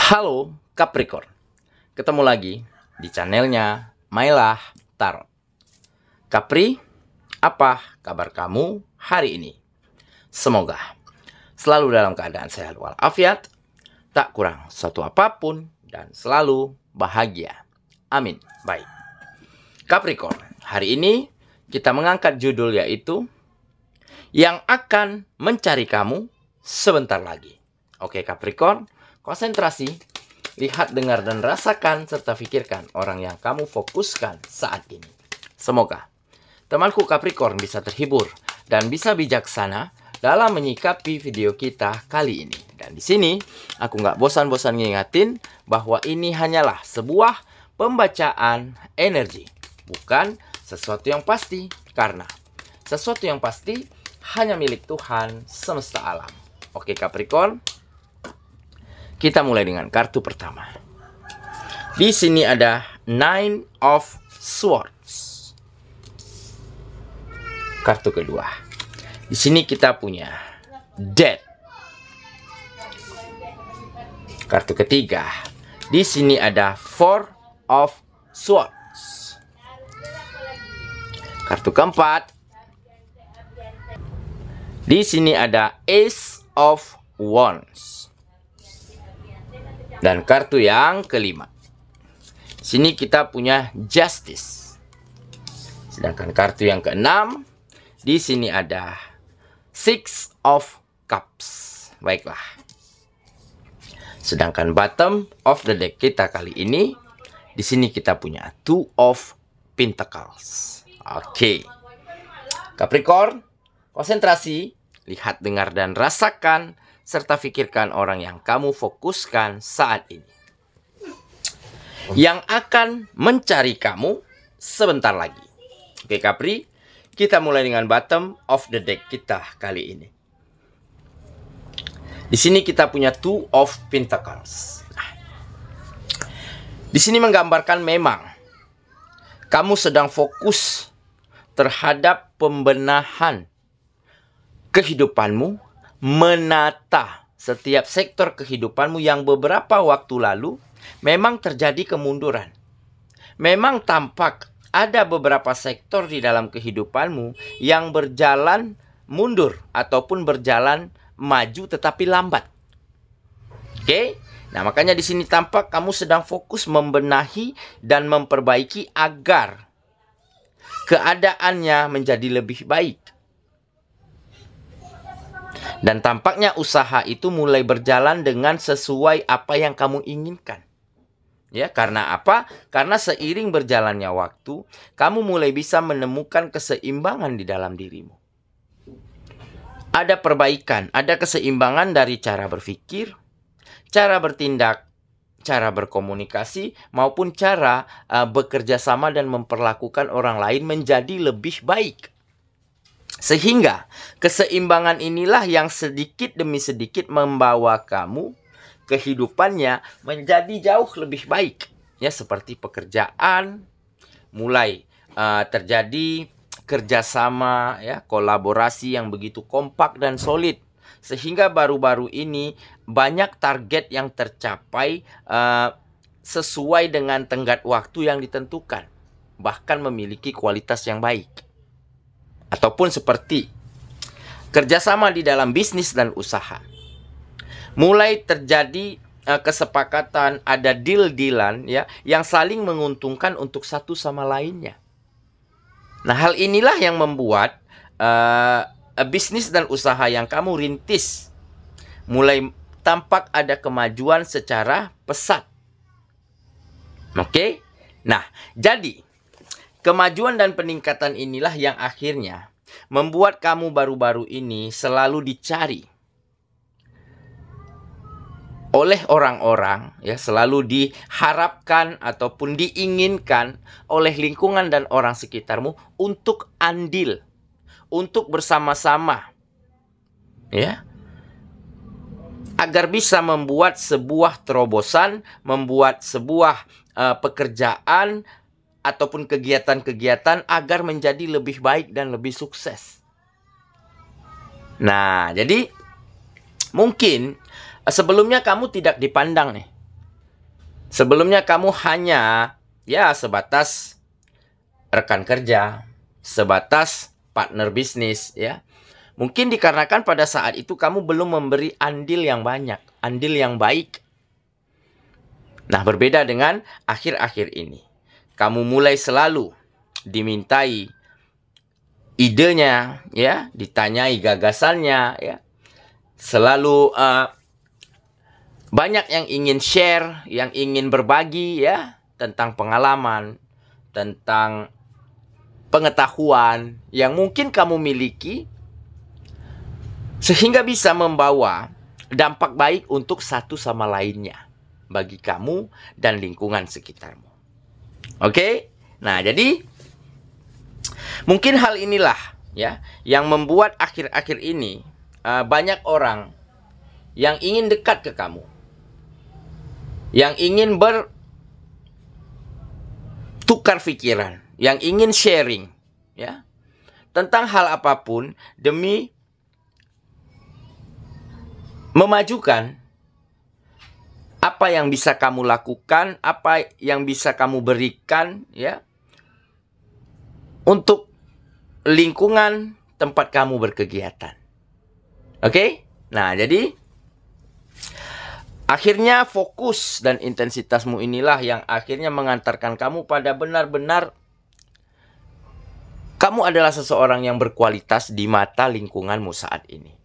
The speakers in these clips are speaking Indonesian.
Halo Capricorn, ketemu lagi di channelnya Mailah Tarot. Capri, apa kabar kamu hari ini? Semoga selalu dalam keadaan sehat walafiat, tak kurang suatu apapun, dan selalu bahagia. Amin. Baik, Capricorn, hari ini kita mengangkat judul yaitu yang akan mencari kamu sebentar lagi. Oke Capricorn, konsentrasi, lihat, dengar, dan rasakan, serta pikirkan orang yang kamu fokuskan saat ini. Semoga temanku Capricorn bisa terhibur dan bisa bijaksana dalam menyikapi video kita kali ini. Dan di sini aku nggak bosan-bosan ngingatin bahwa ini hanyalah sebuah pembacaan energi, bukan sesuatu yang pasti, karena sesuatu yang pasti hanya milik Tuhan semesta alam. Oke Capricorn, kita mulai dengan kartu pertama. Di sini ada Nine of Swords. Kartu kedua. Di sini kita punya Death. Kartu ketiga. Di sini ada Four of Swords. Kartu keempat. Di sini ada Ace of Wands. Dan kartu yang kelima. Sini kita punya Justice. Sedangkan kartu yang keenam, di sini ada Six of Cups. Baiklah. Sedangkan bottom of the deck kita kali ini, di sini kita punya Two of Pentacles. Oke. Capricorn, konsentrasi, lihat, dengar, dan rasakan, serta pikirkan orang yang kamu fokuskan saat ini. Yang akan mencari kamu sebentar lagi. Oke Capri, kita mulai dengan bottom of the deck kita kali ini. Di sini kita punya Two of Pentacles. Di sini menggambarkan memang kamu sedang fokus terhadap pembenahan kehidupanmu, menata setiap sektor kehidupanmu yang beberapa waktu lalu memang terjadi kemunduran. Memang tampak ada beberapa sektor di dalam kehidupanmu yang berjalan mundur ataupun berjalan maju tetapi lambat. Oke? Nah, makanya di sini tampak kamu sedang fokus membenahi dan memperbaiki agar keadaannya menjadi lebih baik. Dan tampaknya usaha itu mulai berjalan dengan sesuai apa yang kamu inginkan. Ya, karena apa? Karena seiring berjalannya waktu, kamu mulai bisa menemukan keseimbangan di dalam dirimu. Ada perbaikan, ada keseimbangan dari cara berpikir, cara bertindak, cara berkomunikasi, maupun cara bekerja sama dan memperlakukan orang lain menjadi lebih baik. Sehingga keseimbangan inilah yang sedikit demi sedikit membawa kamu kehidupannya menjadi jauh lebih baik. Ya, seperti pekerjaan, mulai terjadi kerjasama, ya, kolaborasi yang begitu kompak dan solid. Sehingga baru-baru ini banyak target yang tercapai sesuai dengan tenggat waktu yang ditentukan. Bahkan memiliki kualitas yang baik. Ataupun seperti kerjasama di dalam bisnis dan usaha. Mulai terjadi kesepakatan, ada deal-dealan, ya, yang saling menguntungkan untuk satu sama lainnya. Nah, hal inilah yang membuat bisnis dan usaha yang kamu rintis mulai tampak ada kemajuan secara pesat. Oke? Nah, jadi kemajuan dan peningkatan inilah yang akhirnya membuat kamu baru-baru ini selalu dicari oleh orang-orang, ya, selalu diharapkan ataupun diinginkan oleh lingkungan dan orang sekitarmu untuk andil, untuk bersama-sama, ya, agar bisa membuat sebuah terobosan, membuat sebuah pekerjaan ataupun kegiatan-kegiatan agar menjadi lebih baik dan lebih sukses. Nah, jadi mungkin sebelumnya kamu tidak dipandang nih Sebelumnya kamu hanya ya sebatas rekan kerja, sebatas partner bisnis ya. Mungkin dikarenakan pada saat itu kamu belum memberi andil yang banyak, andil yang baik. Nah, berbeda dengan akhir-akhir ini. Kamu mulai selalu dimintai idenya, ya, ditanyai gagasannya, ya. Selalu banyak yang ingin share, yang ingin berbagi, ya, tentang pengalaman, tentang pengetahuan yang mungkin kamu miliki, sehingga bisa membawa dampak baik untuk satu sama lainnya bagi kamu dan lingkungan sekitarmu. Oke? Nah, jadi mungkin hal inilah ya yang membuat akhir-akhir ini banyak orang yang ingin dekat ke kamu, yang ingin bertukar pikiran, yang ingin sharing ya tentang hal apapun demi memajukan apa yang bisa kamu lakukan, apa yang bisa kamu berikan ya untuk lingkungan tempat kamu berkegiatan. Oke? Nah, jadi akhirnya fokus dan intensitasmu inilah yang akhirnya mengantarkan kamu pada benar-benar kamu adalah seseorang yang berkualitas di mata lingkunganmu saat ini.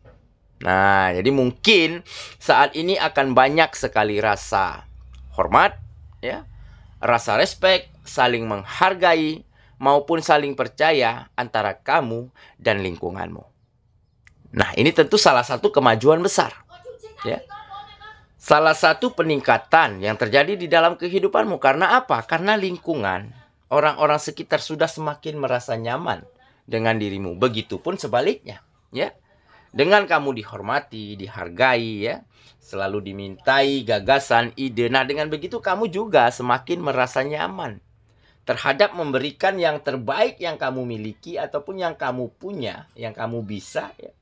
Nah, jadi mungkin saat ini akan banyak sekali rasa hormat, ya, rasa respek, saling menghargai, maupun saling percaya antara kamu dan lingkunganmu. Nah, ini tentu salah satu kemajuan besar, ya. Salah satu peningkatan yang terjadi di dalam kehidupanmu. Karena apa? Karena lingkungan, orang-orang sekitar sudah semakin merasa nyaman dengan dirimu. Begitupun sebaliknya, ya. Dengan kamu dihormati, dihargai, ya, selalu dimintai gagasan, ide. Nah, dengan begitu kamu juga semakin merasa nyaman terhadap memberikan yang terbaik yang kamu miliki ataupun yang kamu punya, yang kamu bisa, ya,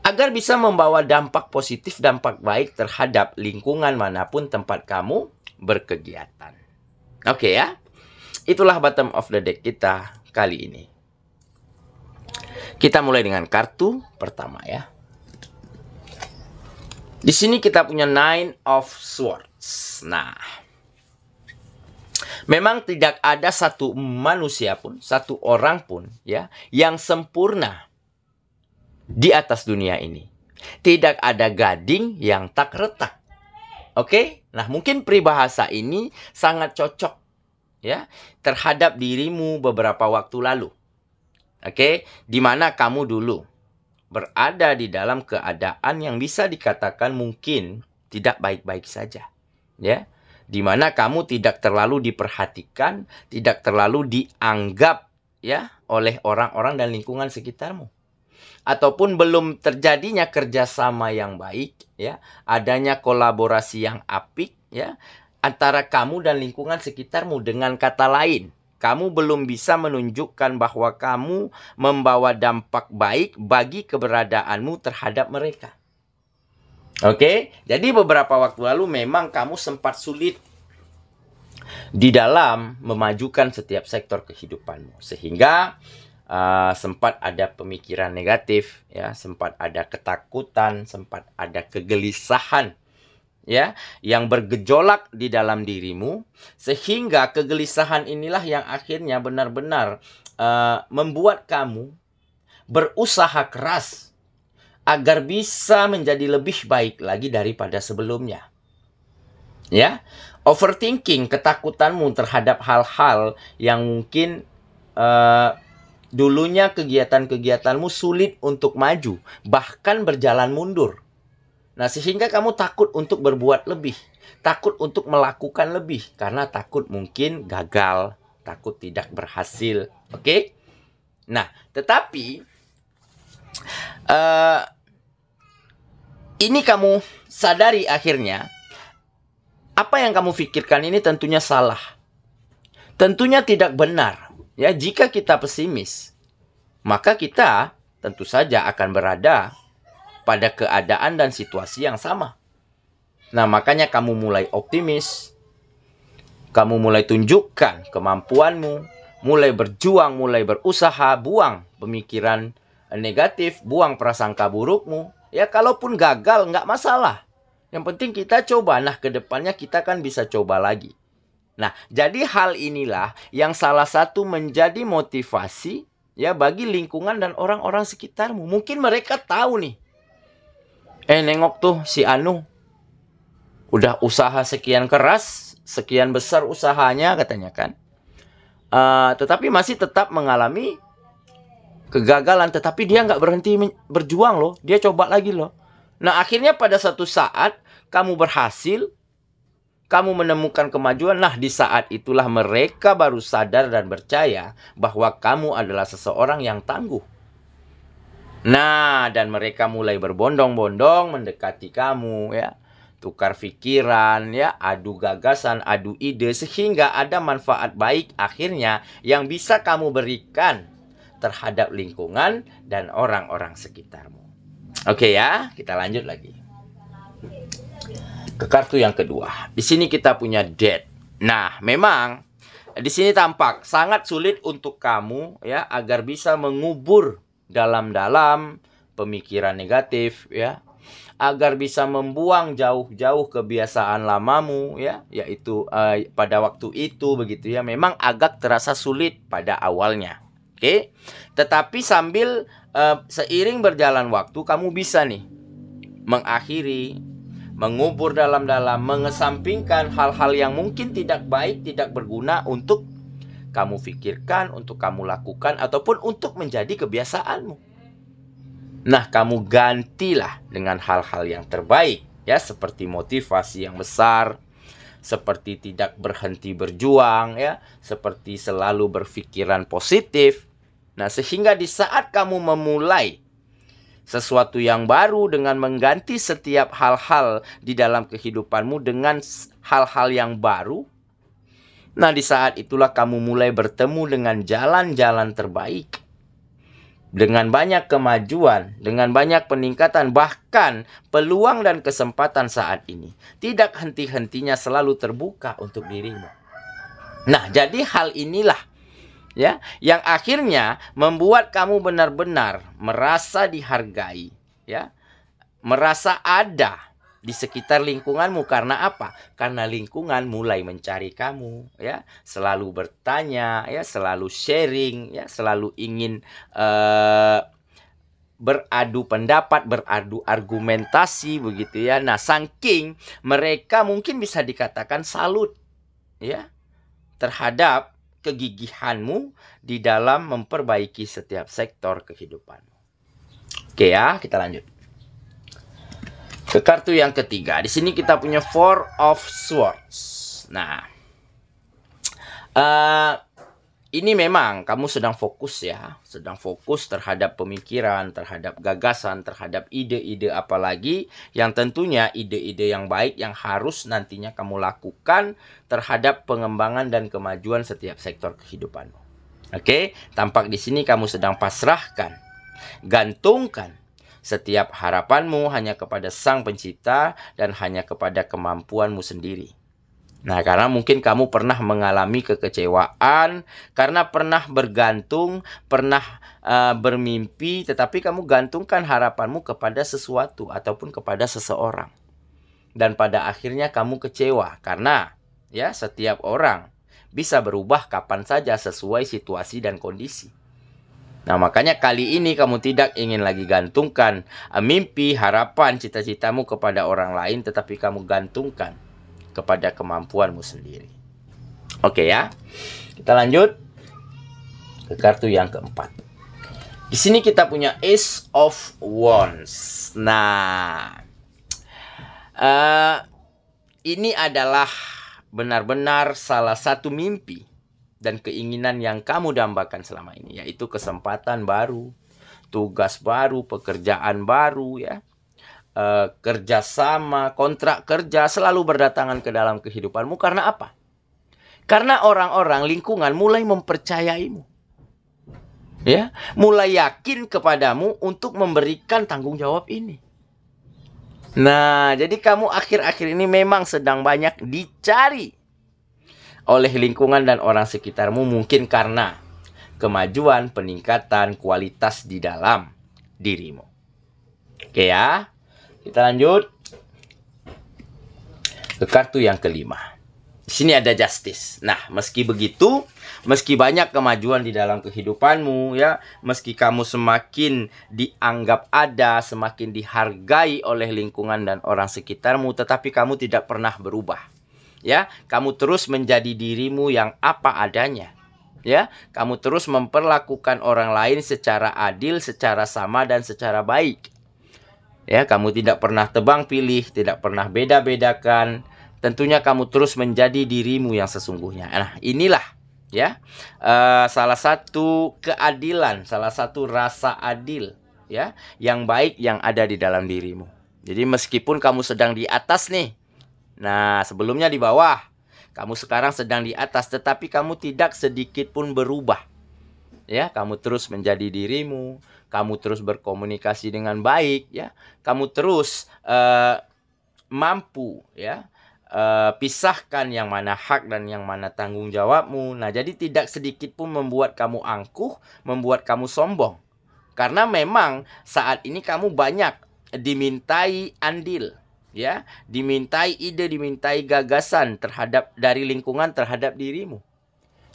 agar bisa membawa dampak positif, dampak baik terhadap lingkungan manapun tempat kamu berkegiatan. Oke ya, itulah bottom of the deck kita kali ini. Kita mulai dengan kartu pertama ya. Di sini kita punya Nine of Swords. Nah, memang tidak ada satu manusia pun, satu orang pun ya yang sempurna di atas dunia ini. Tidak ada gading yang tak retak. Oke? Nah, mungkin peribahasa ini sangat cocok ya terhadap dirimu beberapa waktu lalu. Oke, di mana kamu dulu berada di dalam keadaan yang bisa dikatakan mungkin tidak baik-baik saja, ya. Di mana kamu tidak terlalu diperhatikan, tidak terlalu dianggap ya oleh orang-orang dan lingkungan sekitarmu. Ataupun belum terjadinya kerjasama yang baik, ya, adanya kolaborasi yang apik, ya, antara kamu dan lingkungan sekitarmu. Dengan kata lain, kamu belum bisa menunjukkan bahwa kamu membawa dampak baik bagi keberadaanmu terhadap mereka. Oke, jadi beberapa waktu lalu memang kamu sempat sulit di dalam memajukan setiap sektor kehidupanmu. Sehingga sempat ada pemikiran negatif, ya, sempat ada ketakutan, sempat ada kegelisahan, ya, yang bergejolak di dalam dirimu, sehingga kegelisahan inilah yang akhirnya benar-benar membuat kamu berusaha keras agar bisa menjadi lebih baik lagi daripada sebelumnya. Ya, overthinking, ketakutanmu terhadap hal-hal yang mungkin dulunya kegiatan-kegiatanmu sulit untuk maju, bahkan berjalan mundur. Nah, sehingga kamu takut untuk berbuat lebih, takut untuk melakukan lebih, karena takut mungkin gagal, takut tidak berhasil. Oke? Nah, tetapi ini kamu sadari akhirnya, apa yang kamu pikirkan ini tentunya salah. Tentunya tidak benar. Ya, jika kita pesimis, maka kita tentu saja akan berada pada keadaan dan situasi yang sama. Nah, makanya kamu mulai optimis, Kamu mulai tunjukkan kemampuanmu, mulai berjuang, mulai berusaha, buang pemikiran negatif, buang prasangka burukmu. Ya, kalaupun gagal, nggak masalah. Yang penting kita coba. Nah, ke depannya kita kan bisa coba lagi. Nah, jadi hal inilah yang salah satu menjadi motivasi ya bagi lingkungan dan orang-orang sekitarmu. Mungkin mereka tahu nih. Nengok tuh si Anu. Udah usaha sekian keras, sekian besar usahanya katanya kan. Tetapi masih tetap mengalami kegagalan, tetapi dia nggak berhenti berjuang loh. Dia coba lagi loh. Nah, akhirnya pada satu saat kamu berhasil, kamu menemukan kemajuan. Nah, di saat itulah mereka baru sadar dan percaya bahwa kamu adalah seseorang yang tangguh. Nah, dan mereka mulai berbondong-bondong mendekati kamu ya. Tukar pikiran ya, adu gagasan, adu ide, sehingga ada manfaat baik akhirnya yang bisa kamu berikan terhadap lingkungan dan orang-orang sekitarmu. Oke ya, kita lanjut lagi. Ke kartu yang kedua. Di sini kita punya Death. Nah, memang di sini tampak sangat sulit untuk kamu ya agar bisa mengubur dalam-dalam pemikiran negatif ya, agar bisa membuang jauh-jauh kebiasaan lamamu ya, yaitu pada waktu itu begitu ya. Memang agak terasa sulit pada awalnya. Oke, tetapi sambil seiring berjalan waktu kamu bisa nih mengakhiri, mengubur dalam-dalam, mengesampingkan hal-hal yang mungkin tidak baik, tidak berguna untuk kamu pikirkan, untuk kamu lakukan, ataupun untuk menjadi kebiasaanmu. Nah, kamu gantilah dengan hal-hal yang terbaik ya, seperti motivasi yang besar, seperti tidak berhenti berjuang ya, seperti selalu berpikiran positif. Nah, sehingga di saat kamu memulai sesuatu yang baru dengan mengganti setiap hal-hal di dalam kehidupanmu dengan hal-hal yang baru, nah di saat itulah kamu mulai bertemu dengan jalan-jalan terbaik. Dengan banyak kemajuan, dengan banyak peningkatan, bahkan peluang dan kesempatan saat ini tidak henti-hentinya selalu terbuka untuk dirimu. Nah, jadi hal inilah ya, yang akhirnya membuat kamu benar-benar merasa dihargai, ya, merasa ada di sekitar lingkunganmu. Karena apa? Karena lingkungan mulai mencari kamu, ya, selalu bertanya, ya, selalu sharing, ya, selalu ingin beradu pendapat, beradu argumentasi, begitu ya. Nah, saking mereka mungkin bisa dikatakan salut, ya, terhadap kegigihanmu di dalam memperbaiki setiap sektor kehidupanmu. Oke ya, kita lanjut. Ke kartu yang ketiga. Di sini kita punya Four of Swords. Nah, ini memang kamu sedang fokus ya, sedang fokus terhadap pemikiran, terhadap gagasan, terhadap ide-ide, apalagi yang tentunya ide-ide yang baik yang harus nantinya kamu lakukan terhadap pengembangan dan kemajuan setiap sektor kehidupanmu. Oke, tampak di sini kamu sedang pasrahkan, gantungkan setiap harapanmu hanya kepada Sang Pencipta dan hanya kepada kemampuanmu sendiri. Nah, karena mungkin kamu pernah mengalami kekecewaan, karena pernah bergantung, pernah bermimpi, tetapi kamu gantungkan harapanmu kepada sesuatu ataupun kepada seseorang. Dan pada akhirnya kamu kecewa, karena ya setiap orang bisa berubah kapan saja sesuai situasi dan kondisi. Nah, makanya kali ini kamu tidak ingin lagi gantungkan mimpi, harapan, cita-citamu kepada orang lain, tetapi kamu gantungkan kepada kemampuanmu sendiri. Oke ya, kita lanjut ke kartu yang keempat. Di sini kita punya Ace of Wands. Nah, ini adalah benar-benar salah satu mimpi dan keinginan yang kamu dambakan selama ini, yaitu kesempatan baru, tugas baru, pekerjaan baru ya. Kerjasama, kontrak kerja selalu berdatangan ke dalam kehidupanmu. Karena apa? Karena orang-orang lingkungan mulai mempercayaimu, ya, mulai yakin kepadamu untuk memberikan tanggung jawab ini. Nah, jadi kamu akhir-akhir ini memang sedang banyak dicari oleh lingkungan dan orang sekitarmu, mungkin karena kemajuan, peningkatan kualitas di dalam dirimu. Oke ya, kita lanjut ke kartu yang kelima. Di sini ada justice. Nah, meski begitu, meski banyak kemajuan di dalam kehidupanmu, ya, meski kamu semakin dianggap ada, semakin dihargai oleh lingkungan dan orang sekitarmu, tetapi kamu tidak pernah berubah. Ya, kamu terus menjadi dirimu yang apa adanya. Ya, kamu terus memperlakukan orang lain secara adil, secara sama dan secara baik. Ya, kamu tidak pernah tebang pilih, tidak pernah beda-bedakan. Tentunya kamu terus menjadi dirimu yang sesungguhnya. Nah, inilah ya salah satu keadilan, salah satu rasa adil ya yang baik yang ada di dalam dirimu. Jadi meskipun kamu sedang di atas nih, nah sebelumnya di bawah, kamu sekarang sedang di atas, tetapi kamu tidak sedikit pun berubah. Ya, kamu terus menjadi dirimu, kamu terus berkomunikasi dengan baik, ya, kamu terus mampu ya pisahkan yang mana hak dan yang mana tanggung jawabmu. Nah, jadi tidak sedikit pun membuat kamu angkuh, membuat kamu sombong. Karena memang saat ini kamu banyak dimintai andil, ya, dimintai ide, dimintai gagasan dari lingkungan terhadap dirimu.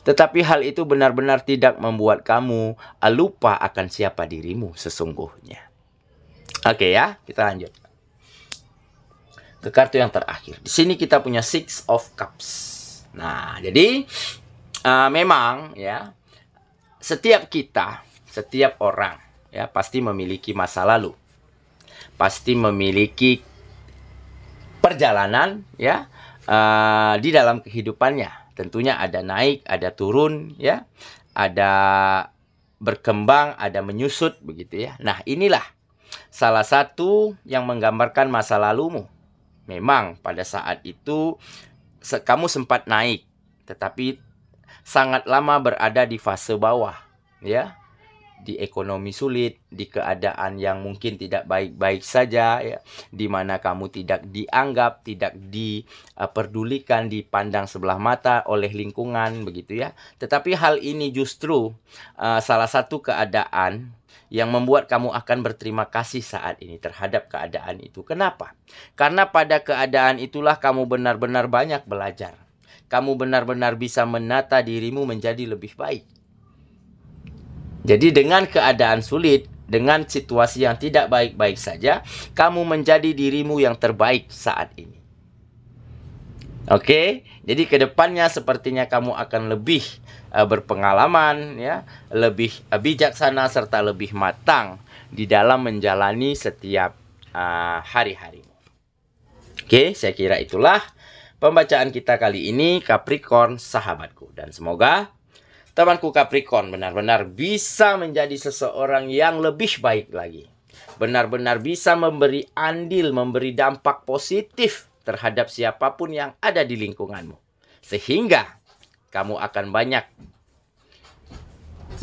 Tetapi hal itu benar-benar tidak membuat kamu lupa akan siapa dirimu sesungguhnya. Oke ya, kita lanjut ke kartu yang terakhir. Di sini kita punya Six of Cups. Nah, jadi memang ya setiap orang ya pasti memiliki masa lalu, pasti memiliki perjalanan ya di dalam kehidupannya. Tentunya ada naik, ada turun ya, ada berkembang, ada menyusut begitu ya. Nah, inilah salah satu yang menggambarkan masa lalumu. Memang pada saat itu kamu sempat naik, tetapi sangat lama berada di fase bawah, ya, di ekonomi sulit, di keadaan yang mungkin tidak baik-baik saja, ya, di mana kamu tidak dianggap, tidak diperdulikan, dipandang sebelah mata oleh lingkungan, begitu ya. Tetapi hal ini justru salah satu keadaan yang membuat kamu akan berterima kasih saat ini terhadap keadaan itu. Kenapa? Karena pada keadaan itulah kamu benar-benar banyak belajar. Kamu benar-benar bisa menata dirimu menjadi lebih baik. Jadi dengan keadaan sulit, dengan situasi yang tidak baik-baik saja, kamu menjadi dirimu yang terbaik saat ini. Oke, jadi kedepannya sepertinya kamu akan lebih berpengalaman, ya, lebih bijaksana serta lebih matang di dalam menjalani setiap hari-harimu. Oke, saya kira itulah pembacaan kita kali ini, Capricorn sahabatku, dan semoga temanku Capricorn benar-benar bisa menjadi seseorang yang lebih baik lagi, benar-benar bisa memberi andil, memberi dampak positif terhadap siapapun yang ada di lingkunganmu, sehingga kamu akan banyak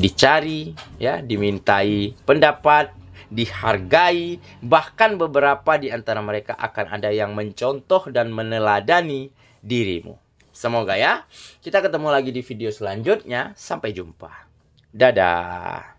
dicari, ya, dimintai pendapat, dihargai, bahkan beberapa di antara mereka akan ada yang mencontoh dan meneladani dirimu. Semoga ya, kita ketemu lagi di video selanjutnya. Sampai jumpa. Dadah.